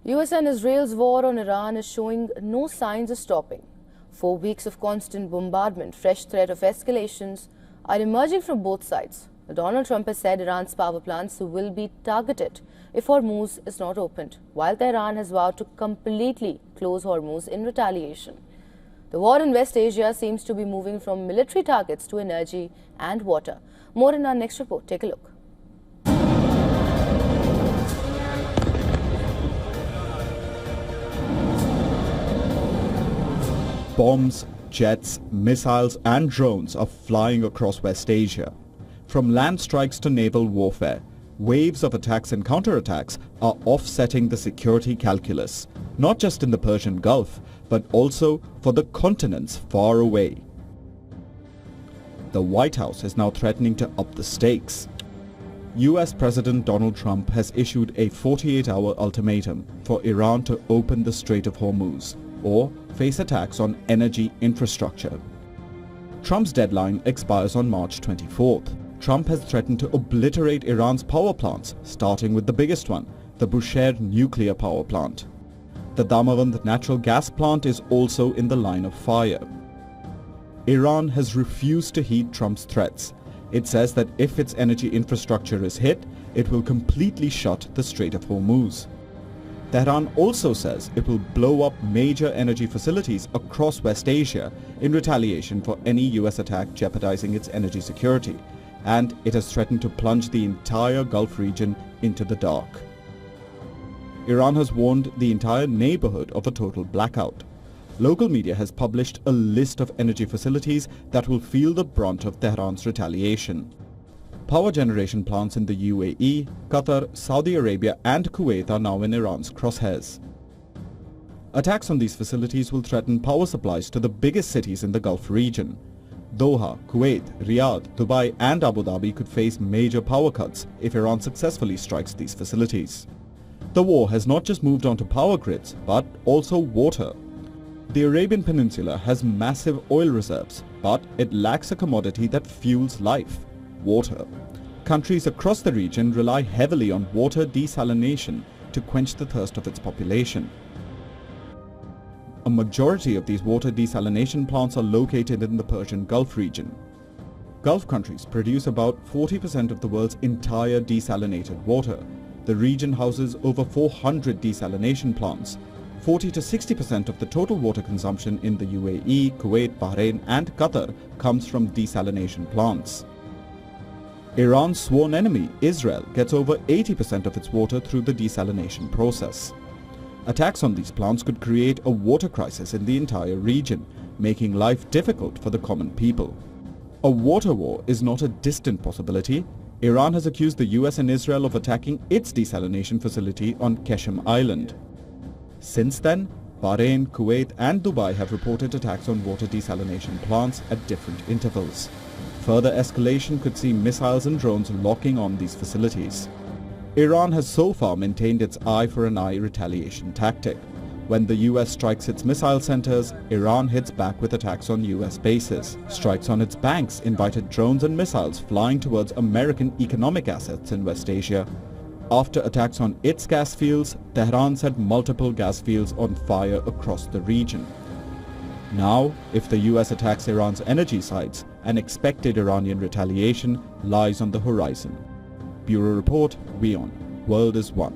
US and Israel's war on Iran is showing no signs of stopping. 4 weeks of constant bombardment, fresh threat of escalations are emerging from both sides. Donald Trump has said Iran's power plants will be targeted if Hormuz is not opened, while Tehran has vowed to completely close Hormuz in retaliation. The war in West Asia seems to be moving from military targets to energy and water. More in our next report. Take a look. Bombs, jets, missiles and drones are flying across West Asia. From land strikes to naval warfare, waves of attacks and counterattacks are offsetting the security calculus, not just in the Persian Gulf, but also for the continents far away. The White House is now threatening to up the stakes. US President Donald Trump has issued a 48-hour ultimatum for Iran to open the Strait of Hormuz or face attacks on energy infrastructure. Trump's deadline expires on March 24th. Trump has threatened to obliterate Iran's power plants, starting with the biggest one, the Bushehr nuclear power plant. The Damavand natural gas plant is also in the line of fire. Iran has refused to heed Trump's threats. It says that if its energy infrastructure is hit, it will completely shut the Strait of Hormuz. Tehran also says it will blow up major energy facilities across West Asia in retaliation for any US attack jeopardizing its energy security, and it has threatened to plunge the entire Gulf region into the dark. Iran has warned the entire neighborhood of a total blackout. Local media has published a list of energy facilities that will feel the brunt of Tehran's retaliation. Power generation plants in the UAE, Qatar, Saudi Arabia and Kuwait are now in Iran's crosshairs. Attacks on these facilities will threaten power supplies to the biggest cities in the Gulf region. Doha, Kuwait, Riyadh, Dubai and Abu Dhabi could face major power cuts if Iran successfully strikes these facilities. The war has not just moved on to power grids, but also water. The Arabian Peninsula has massive oil reserves, but it lacks a commodity that fuels life: water. Countries across the region rely heavily on water desalination to quench the thirst of its population. A majority of these water desalination plants are located in the Persian Gulf region. Gulf countries produce about 40% of the world's entire desalinated water. The region houses over 400 desalination plants. 40 to 60% of the total water consumption in the UAE, Kuwait, Bahrain and Qatar comes from desalination plants. Iran's sworn enemy, Israel, gets over 80% of its water through the desalination process. Attacks on these plants could create a water crisis in the entire region, making life difficult for the common people. A water war is not a distant possibility. Iran has accused the US and Israel of attacking its desalination facility on Qeshm Island. Since then, Bahrain, Kuwait and Dubai have reported attacks on water desalination plants at different intervals. Further escalation could see missiles and drones locking on these facilities. Iran has so far maintained its eye for an eye retaliation tactic. When the US strikes its missile centers, Iran hits back with attacks on US bases. Strikes on its banks invited drones and missiles flying towards American economic assets in West Asia. After attacks on its gas fields, Tehran set multiple gas fields on fire across the region. Now, if the US attacks Iran's energy sites, an expected Iranian retaliation lies on the horizon. Bureau Report, WION. World is One.